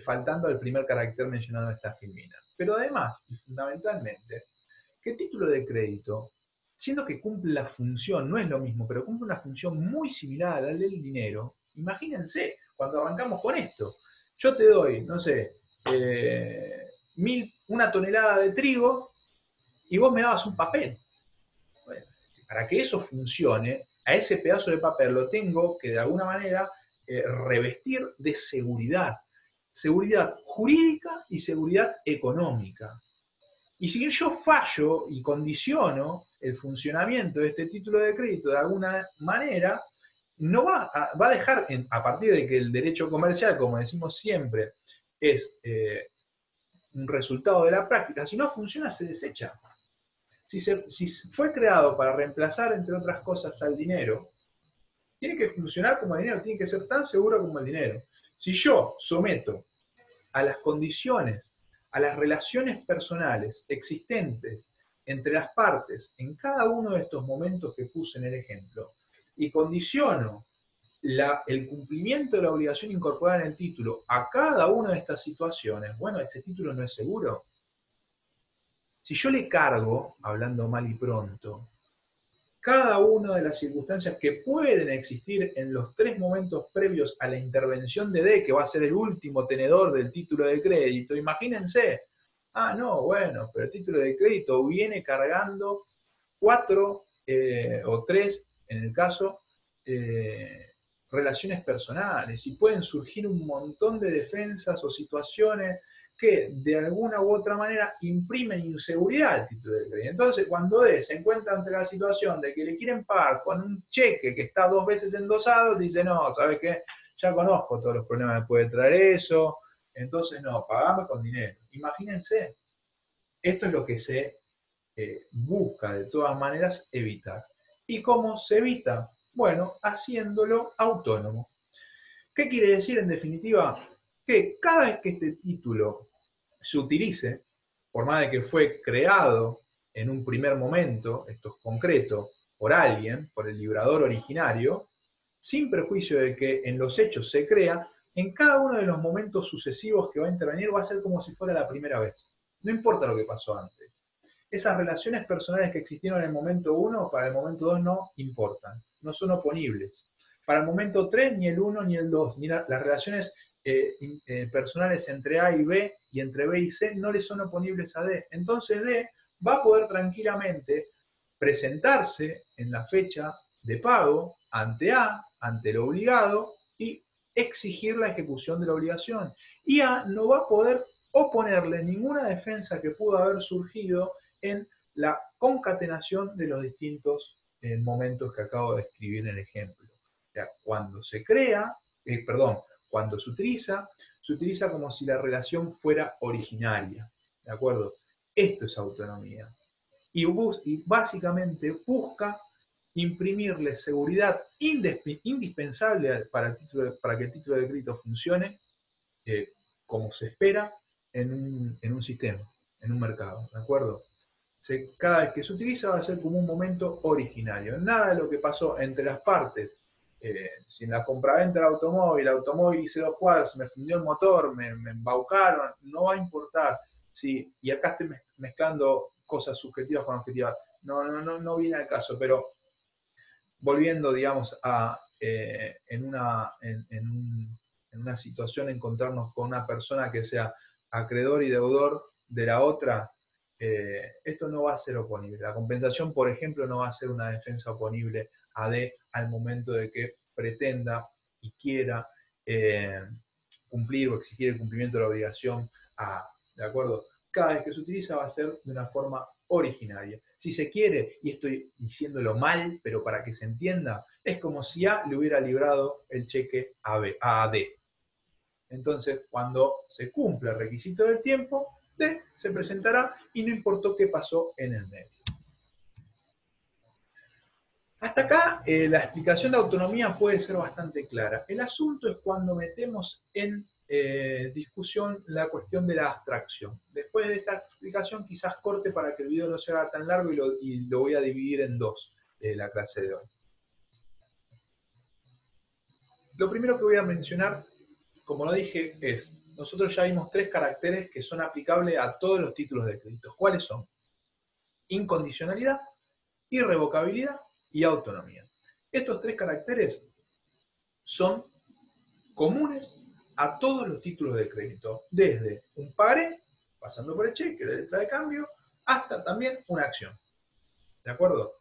faltando al primer carácter mencionado en esta filmina. Pero además, y fundamentalmente, que el título de crédito, siendo que cumple la función, no es lo mismo, pero cumple una función muy similar a la del dinero, imagínense, cuando arrancamos con esto, yo te doy, no sé, una tonelada de trigo y vos me dabas un papel. Bueno, para que eso funcione, a ese pedazo de papel lo tengo que de alguna manera revestir de seguridad. Seguridad jurídica y seguridad económica. Y si yo fallo y condiciono el funcionamiento de este título de crédito de alguna manera, no va a dejar, a partir de que el derecho comercial, como decimos siempre, es un resultado de la práctica, si no funciona se desecha. Si fue creado para reemplazar, entre otras cosas, al dinero, tiene que funcionar como el dinero, tiene que ser tan seguro como el dinero. Si yo someto a las condiciones, a las relaciones personales existentes entre las partes en cada uno de estos momentos que puse en el ejemplo, y condiciono el cumplimiento de la obligación incorporada en el título a cada una de estas situaciones, bueno, ese título no es seguro. Si yo le cargo, hablando mal y pronto, cada una de las circunstancias que pueden existir en los 3 momentos previos a la intervención de D, que va a ser el último tenedor del título de crédito, imagínense, no, bueno, pero el título de crédito viene cargando 4 o 3, en el caso, relaciones personales, y pueden surgir un montón de defensas o situaciones que de alguna u otra manera imprimen inseguridad al título de crédito. Entonces, cuando D se encuentra ante la situación de que le quieren pagar con un cheque que está 2 veces endosado, dice, no, ¿sabes qué? Ya conozco todos los problemas que puede traer eso, entonces no, pagame con dinero. Imagínense, esto es lo que se busca de todas maneras evitar. ¿Y cómo se evita? Bueno, haciéndolo autónomo. ¿Qué quiere decir en definitiva? Que cada vez que este título se utilice, por más de que fue creado en un primer momento, esto es concreto, por alguien, por el librador originario, sin perjuicio de que en los hechos se crea, en cada uno de los momentos sucesivos que va a intervenir va a ser como si fuera la primera vez. No importa lo que pasó antes. Esas relaciones personales que existieron en el momento 1, para el momento 2 no importan, no son oponibles. Para el momento 3, ni el 1 ni el 2, ni las relaciones personales entre A y B y entre B y C no le son oponibles a D. Entonces D va a poder tranquilamente presentarse en la fecha de pago ante A, ante el obligado, y exigir la ejecución de la obligación. Y A no va a poder oponerle ninguna defensa que pudo haber surgido en la concatenación de los distintos momentos que acabo de escribir en el ejemplo. O sea, cuando se crea, cuando se utiliza como si la relación fuera originaria. ¿De acuerdo? Esto es autonomía. Y básicamente busca imprimirle seguridad indispensable para que el título de crédito funcione como se espera en un sistema, en un mercado. ¿De acuerdo? Cada vez que se utiliza va a ser como un momento originario. Nada de lo que pasó entre las partes Si en la compraventa del automóvil hice 2 cuadras, se me fundió el motor, me embaucaron, no va a importar. Sí, y acá estoy mezclando cosas subjetivas con objetivas. No viene al caso, pero volviendo, digamos, en una situación, encontrarnos con una persona que sea acreedor y deudor de la otra, esto no va a ser oponible. La compensación, por ejemplo, no va a ser una defensa oponible a D al momento de que pretenda y quiera cumplir o exigir el cumplimiento de la obligación A. ¿De acuerdo? Cada vez que se utiliza va a ser de una forma originaria. Si se quiere, y estoy diciéndolo mal, pero para que se entienda, es como si A le hubiera librado el cheque a D. Entonces, cuando se cumpla el requisito del tiempo, D se presentará y no importó qué pasó en el medio. Hasta acá la explicación de autonomía puede ser bastante clara. El asunto es cuando metemos en discusión la cuestión de la abstracción. Después de esta explicación quizás corte para que el video no sea tan largo y lo voy a dividir en dos la clase de hoy. Lo primero que voy a mencionar, como lo dije, es, nosotros ya vimos 3 caracteres que son aplicables a todos los títulos de crédito. ¿Cuáles son? Incondicionalidad, irrevocabilidad y autonomía. Estos 3 caracteres son comunes a todos los títulos de crédito, desde un pagaré, pasando por el cheque, la letra de cambio, hasta también una acción. ¿De acuerdo?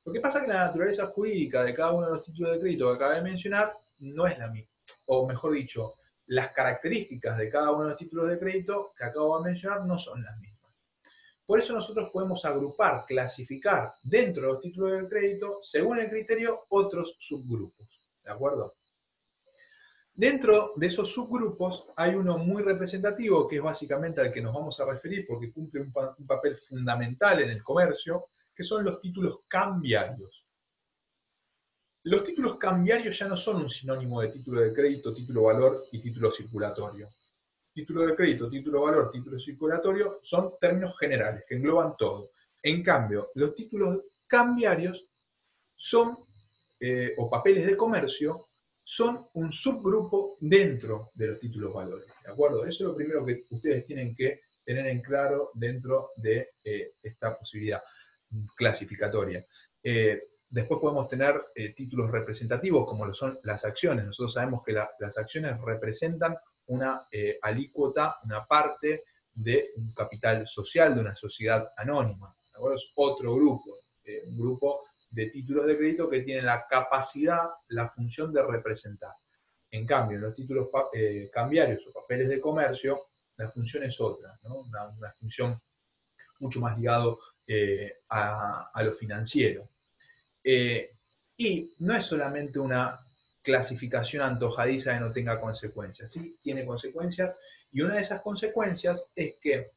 Lo que pasa es que la naturaleza jurídica de cada uno de los títulos de crédito que acabé de mencionar no es la misma. O mejor dicho, las características de cada uno de los títulos de crédito que acabo de mencionar no son las mismas. Por eso nosotros podemos agrupar, clasificar dentro de los títulos de crédito, según el criterio, otros subgrupos. ¿De acuerdo? Dentro de esos subgrupos hay uno muy representativo, que es básicamente al que nos vamos a referir porque cumple un papel fundamental en el comercio, que son los títulos cambiarios. Los títulos cambiarios ya no son un sinónimo de título de crédito, título valor y título circulatorio. Título de crédito, título valor, título circulatorio son términos generales que engloban todo. En cambio, los títulos cambiarios son, o papeles de comercio, son un subgrupo dentro de los títulos valores. ¿De acuerdo? Eso es lo primero que ustedes tienen que tener en claro dentro de esta posibilidad clasificatoria. Después podemos tener títulos representativos, como lo son las acciones. Nosotros sabemos que las acciones representan una alícuota, una parte de un capital social, de una sociedad anónima. ¿De acuerdo? Es otro grupo, un grupo de títulos de crédito que tienen la capacidad, la función de representar. En cambio, en los títulos cambiarios o papeles de comercio, la función es otra, ¿no? Una función mucho más ligado a lo financiero. Y no es solamente una clasificación antojadiza que no tenga consecuencias, ¿sí? Tiene consecuencias, y una de esas consecuencias es que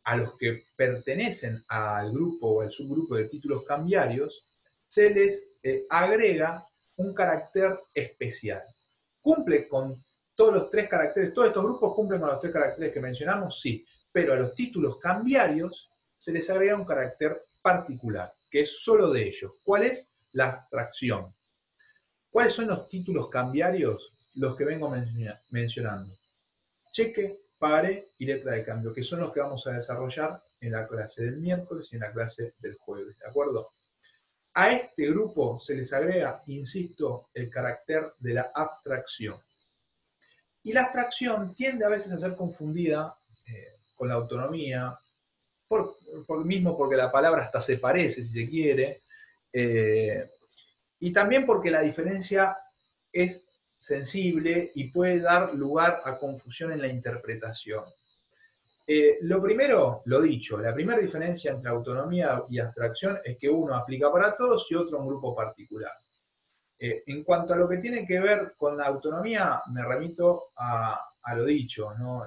a los que pertenecen al grupo o al subgrupo de títulos cambiarios se les agrega un carácter especial. Cumple con todos los 3 caracteres, todos estos grupos cumplen con los 3 caracteres que mencionamos, sí, pero a los títulos cambiarios se les agrega un carácter particular, que es solo de ellos. ¿Cuál es? La abstracción. ¿Cuáles son los títulos cambiarios? Los que vengo mencionando. Cheque, pagaré y letra de cambio, que son los que vamos a desarrollar en la clase del miércoles y en la clase del jueves, ¿de acuerdo? A este grupo se les agrega, insisto, el carácter de la abstracción. Y la abstracción tiende a veces a ser confundida con la autonomía, mismo porque la palabra hasta se parece, si se quiere, y también porque la diferencia es sensible y puede dar lugar a confusión en la interpretación. Lo primero, lo dicho, la primera diferencia entre autonomía y abstracción es que uno aplica para todos y otro a un grupo particular. En cuanto a lo que tiene que ver con la autonomía, me remito a lo dicho, ¿no?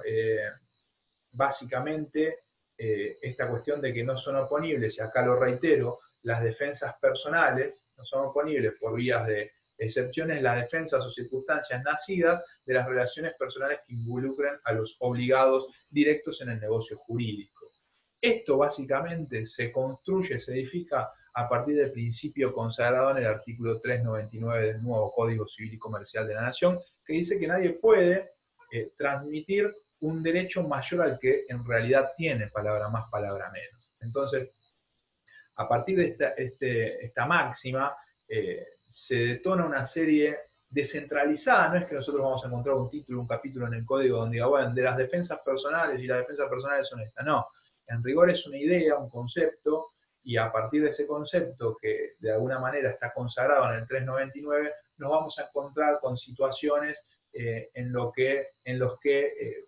Básicamente, esta cuestión de que no son oponibles, y acá lo reitero, las defensas personales no son oponibles por vías de excepciones, las defensas o circunstancias nacidas de las relaciones personales que involucren a los obligados directos en el negocio jurídico. Esto básicamente se construye, se edifica a partir del principio consagrado en el artículo 399 del nuevo Código Civil y Comercial de la Nación, que dice que nadie puede transmitir un derecho mayor al que en realidad tiene, palabra más, palabra menos. Entonces, a partir de esta máxima, se detona una serie descentralizada. No es que nosotros vamos a encontrar un título, un capítulo en el código donde diga, bueno, de las defensas personales y las defensas personales son estas. No, en rigor es una idea, un concepto, y a partir de ese concepto, que de alguna manera está consagrado en el 399, nos vamos a encontrar con situaciones en los que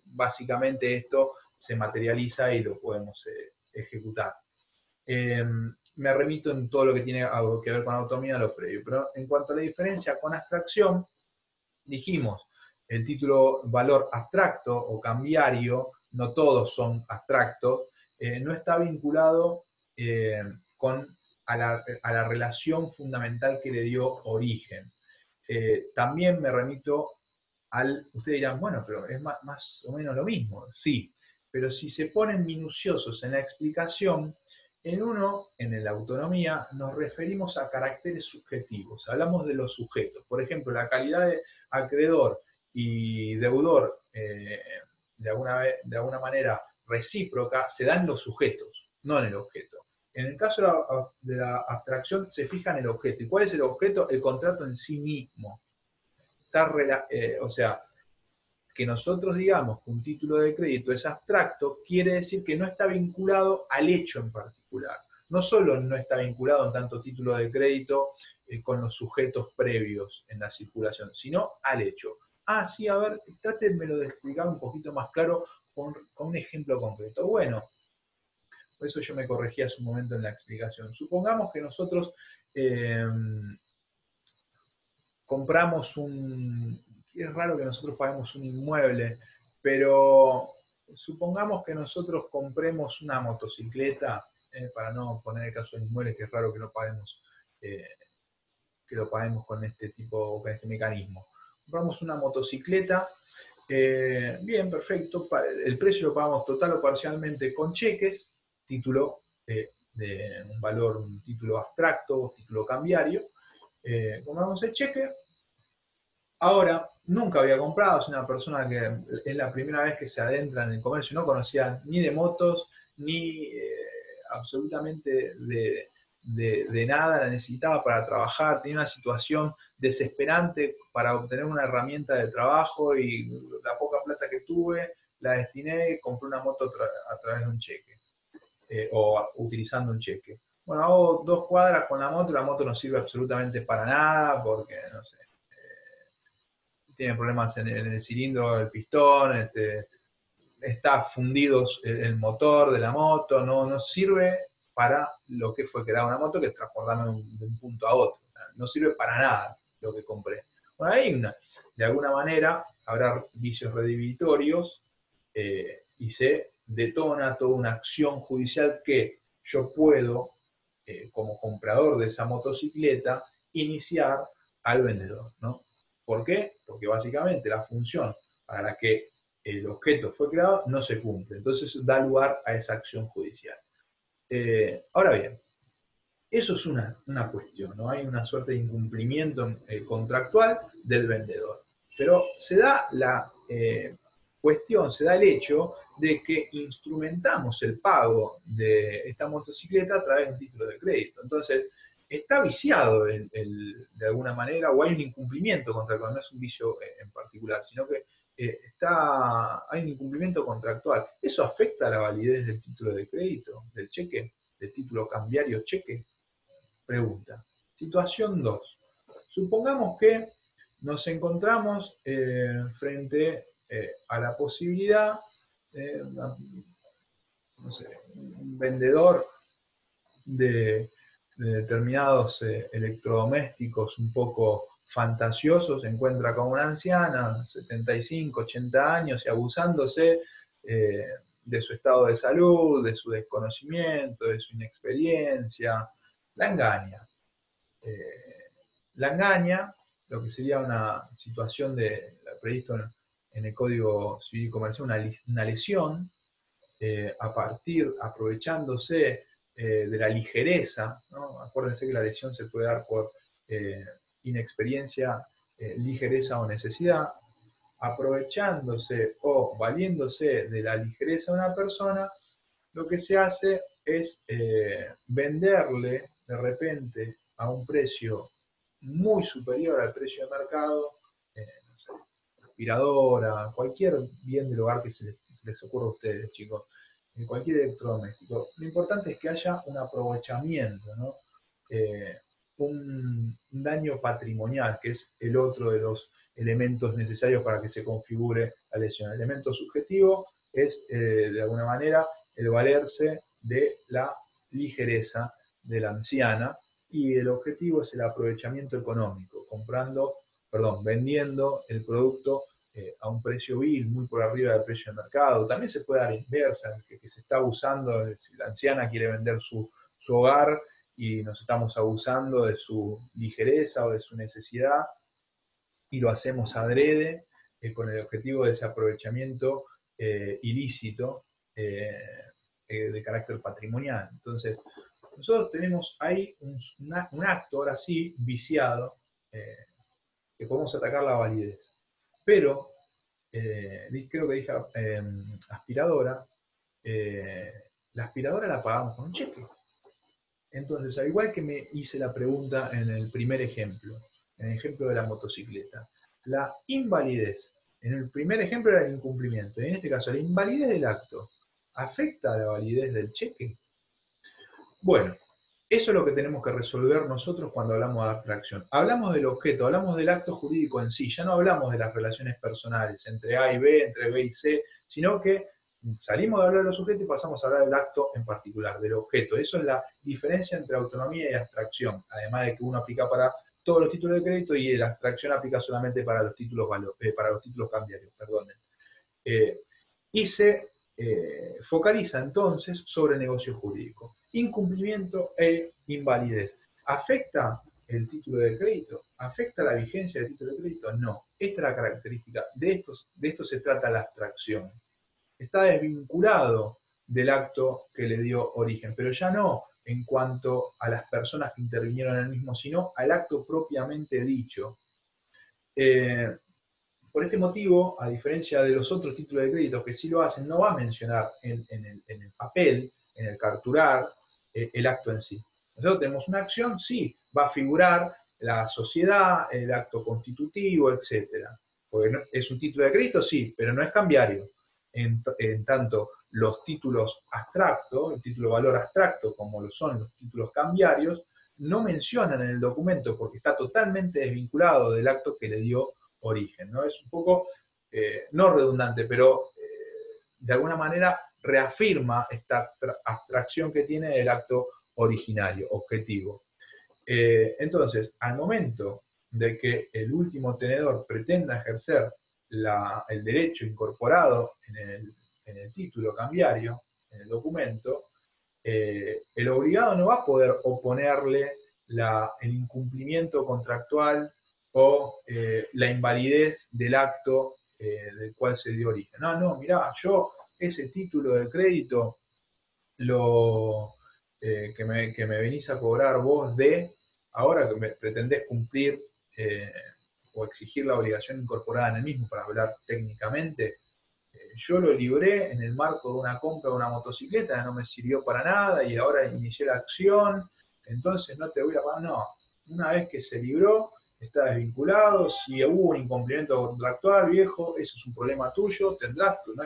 básicamente esto se materializa y lo podemos ejecutar. Me remito en todo lo que tiene algo que ver con autonomía a lo previo. Pero en cuanto a la diferencia con abstracción, dijimos, el título valor abstracto o cambiario, no todos son abstractos, no está vinculado a la relación fundamental que le dio origen. También me remito ustedes dirán, bueno, pero es más o menos lo mismo. Sí, pero si se ponen minuciosos en la explicación, en la autonomía, nos referimos a caracteres subjetivos, hablamos de los sujetos. Por ejemplo, la calidad de acreedor y deudor, de alguna manera recíproca, se dan los sujetos, no en el objeto. En el caso de la abstracción, se fija en el objeto. ¿Y cuál es el objeto? El contrato en sí mismo. O sea, que nosotros digamos que un título de crédito es abstracto, quiere decir que no está vinculado al hecho en particular. No solo no está vinculado en tanto título de crédito con los sujetos previos en la circulación, sino al hecho. Ah, sí, a ver, trátenmelo de explicar un poquito más claro con un ejemplo concreto. Bueno, por eso yo me corregí hace un momento en la explicación. Supongamos que nosotros compramos es raro que nosotros paguemos un inmueble, pero supongamos que nosotros compremos una motocicleta, para no poner el caso de inmuebles, que es raro que lo paguemos con este mecanismo. Compramos una motocicleta, bien, perfecto, el precio lo pagamos total o parcialmente con cheques, título de un valor, un título abstracto, título cambiario, compramos el cheque. Ahora, nunca había comprado, es una persona que es la primera vez que se adentra en el comercio, no conocía ni de motos, ni absolutamente de nada, la necesitaba para trabajar, tenía una situación desesperante para obtener una herramienta de trabajo y la poca plata que tuve la destiné y compré una moto a través de un cheque, o utilizando un cheque. Bueno, hago 2 cuadras con la moto no sirve absolutamente para nada porque, no sé, tiene problemas en el cilindro del pistón, está fundido el motor de la moto, no sirve para lo que fue crear una moto, que es transportarme de un punto a otro. No sirve para nada lo que compré. Bueno, ahí de alguna manera habrá vicios redhibitorios y se detona toda una acción judicial que yo puedo, como comprador de esa motocicleta, iniciar al vendedor, ¿no? ¿Por qué? Porque básicamente la función para la que el objeto fue creado no se cumple. Entonces da lugar a esa acción judicial. Ahora bien, eso es una cuestión, ¿no? Hay una suerte de incumplimiento contractual del vendedor. Pero se da la cuestión, se da el hecho de que instrumentamos el pago de esta motocicleta a través de un título de crédito. Entonces, está viciado de alguna manera, o hay un incumplimiento contractual, no es un vicio en particular, sino que hay un incumplimiento contractual. ¿Eso afecta a la validez del título de crédito, del cheque, del título cambiario cheque? Pregunta. Situación 2. Supongamos que nos encontramos frente a la posibilidad, no sé, un vendedor de determinados electrodomésticos un poco fantasiosos se encuentra con una anciana, 75, 80 años, y abusándose de su estado de salud, de su desconocimiento, de su inexperiencia, la engaña. La engaña, lo que sería una situación previsto en el Código Civil y Comercial, una lesión, aprovechándose de la ligereza, ¿no? Acuérdense que la lesión se puede dar por inexperiencia, ligereza o necesidad, aprovechándose o valiéndose de la ligereza de una persona, lo que se hace es venderle de repente a un precio muy superior al precio de mercado, no sé, aspiradora, cualquier bien del hogar que se les ocurra a ustedes, chicos, en cualquier electrodoméstico. Lo importante es que haya un aprovechamiento, ¿no? Un daño patrimonial, que es el otro de los elementos necesarios para que se configure la lesión. El elemento subjetivo es, de alguna manera, el valerse de la ligereza de la anciana, y el objetivo es el aprovechamiento económico, vendiendo el producto a un precio vil, muy por arriba del precio de mercado. También se puede dar inversa, que se está abusando, si la anciana quiere vender su hogar y nos estamos abusando de su ligereza o de su necesidad, y lo hacemos adrede, con el objetivo de ese aprovechamiento ilícito de carácter patrimonial. Entonces, nosotros tenemos ahí un acto, ahora sí, viciado, que podemos atacar la validez. Pero, creo que dije aspiradora, la aspiradora la pagamos con un cheque. Entonces, al igual que me hice la pregunta en el primer ejemplo, en el ejemplo de la motocicleta, la invalidez, en el primer ejemplo era el incumplimiento, y en este caso la invalidez del acto, ¿afecta a la validez del cheque? Bueno, eso es lo que tenemos que resolver nosotros cuando hablamos de abstracción. Hablamos del objeto, hablamos del acto jurídico en sí, ya no hablamos de las relaciones personales entre A y B, entre B y C, sino que salimos de hablar de los sujetos y pasamos a hablar del acto en particular, del objeto. Eso es la diferencia entre autonomía y abstracción, además de que uno aplica para todos los títulos de crédito y la abstracción aplica solamente para los títulos, para los títulos cambiarios, perdonen. Y se focaliza entonces sobre el negocio jurídico. Incumplimiento e invalidez. ¿Afecta el título de crédito? ¿Afecta la vigencia del título de crédito? No. Esta es la característica. De esto se trata la abstracción. Está desvinculado del acto que le dio origen, pero ya no en cuanto a las personas que intervinieron en el mismo, sino al acto propiamente dicho. Por este motivo, a diferencia de los otros títulos de crédito que sí lo hacen, no va a mencionar en el papel, en el carturar, el acto en sí. Nosotros tenemos una acción, sí, va a figurar la sociedad, el acto constitutivo, etc. Porque es un título de crédito, sí, pero no es cambiario. En tanto, los títulos abstractos, el título de valor abstracto, como lo son los títulos cambiarios, no mencionan en el documento porque está totalmente desvinculado del acto que le dio origen, ¿no? Es un poco, no redundante, pero de alguna manera reafirma esta abstracción que tiene el acto originario, objetivo. Entonces, al momento de que el último tenedor pretenda ejercer el derecho incorporado en el título cambiario, en el documento, el obligado no va a poder oponerle el incumplimiento contractual o la invalidez del acto del cual se dio origen. No, mirá, yo ese título de crédito que me venís a cobrar vos ahora que me pretendés cumplir o exigir la obligación incorporada en el mismo, para hablar técnicamente, yo lo libré en el marco de una compra de una motocicleta, no me sirvió para nada y ahora inicié la acción, entonces no te voy a pagar. No, una vez que se libró, está desvinculado. Si hubo un incumplimiento contractual, viejo, eso es un problema tuyo, tendrás, no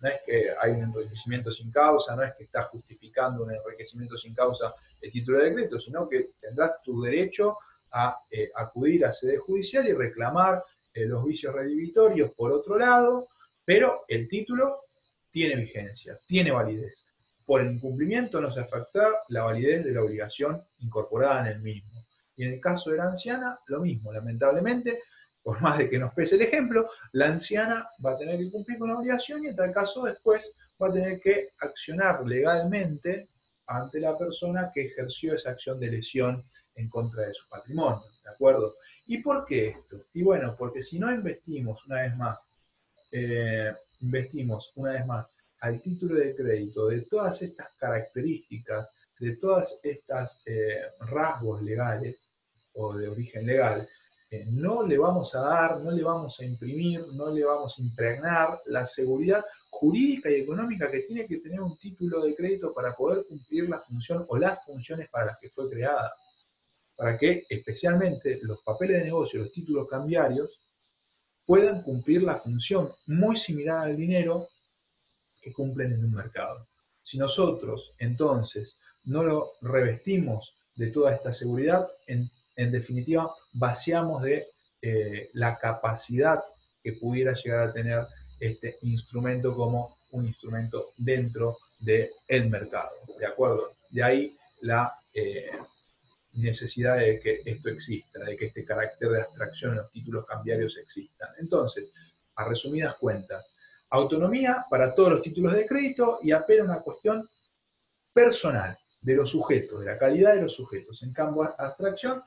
es que hay un enriquecimiento sin causa, no es que estás justificando un enriquecimiento sin causa el título de crédito, sino que tendrás tu derecho a acudir a sede judicial y reclamar los vicios redivitorios por otro lado, pero el título tiene vigencia, tiene validez. Por el incumplimiento no se afecta la validez de la obligación incorporada en el mismo. Y en el caso de la anciana, lo mismo, lamentablemente, por más de que nos pese el ejemplo, la anciana va a tener que cumplir con la obligación y en tal caso después va a tener que accionar legalmente ante la persona que ejerció esa acción de lesión en contra de su patrimonio, ¿de acuerdo? ¿Y por qué esto? Y bueno, porque si no investimos una vez más al título de crédito de todas estas características de todas estas rasgos legales o de origen legal, no le vamos a dar, no le vamos a imprimir, no le vamos a impregnar la seguridad jurídica y económica que tiene que tener un título de crédito para poder cumplir la función o las funciones para las que fue creada. Para que especialmente los papeles de negocio, los títulos cambiarios, puedan cumplir la función muy similar al dinero que cumplen en un mercado. Si nosotros entonces no lo revestimos de toda esta seguridad, en definitiva vaciamos de la capacidad que pudiera llegar a tener este instrumento como un instrumento dentro del mercado. ¿De acuerdo? De ahí la necesidad de que esto exista, de que este carácter de abstracción en los títulos cambiarios existan. Entonces, a resumidas cuentas, autonomía para todos los títulos de crédito y apela a una cuestión personal de los sujetos, de la calidad de los sujetos. En cambio, abstracción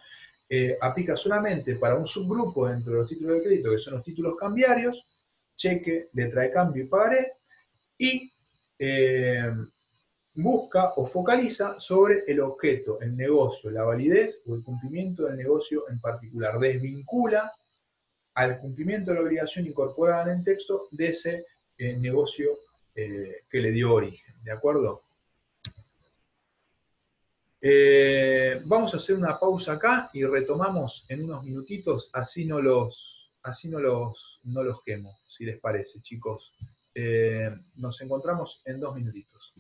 aplica solamente para un subgrupo dentro de los títulos de crédito, que son los títulos cambiarios, cheque, letra de cambio y pagaré, y busca o focaliza sobre el objeto, el negocio, la validez o el cumplimiento del negocio en particular. Desvincula al cumplimiento de la obligación incorporada en el texto de ese negocio que le dio origen. ¿De acuerdo? Vamos a hacer una pausa acá y retomamos en unos minutitos, así no los quemo, si les parece, chicos. Nos encontramos en 2 minutitos.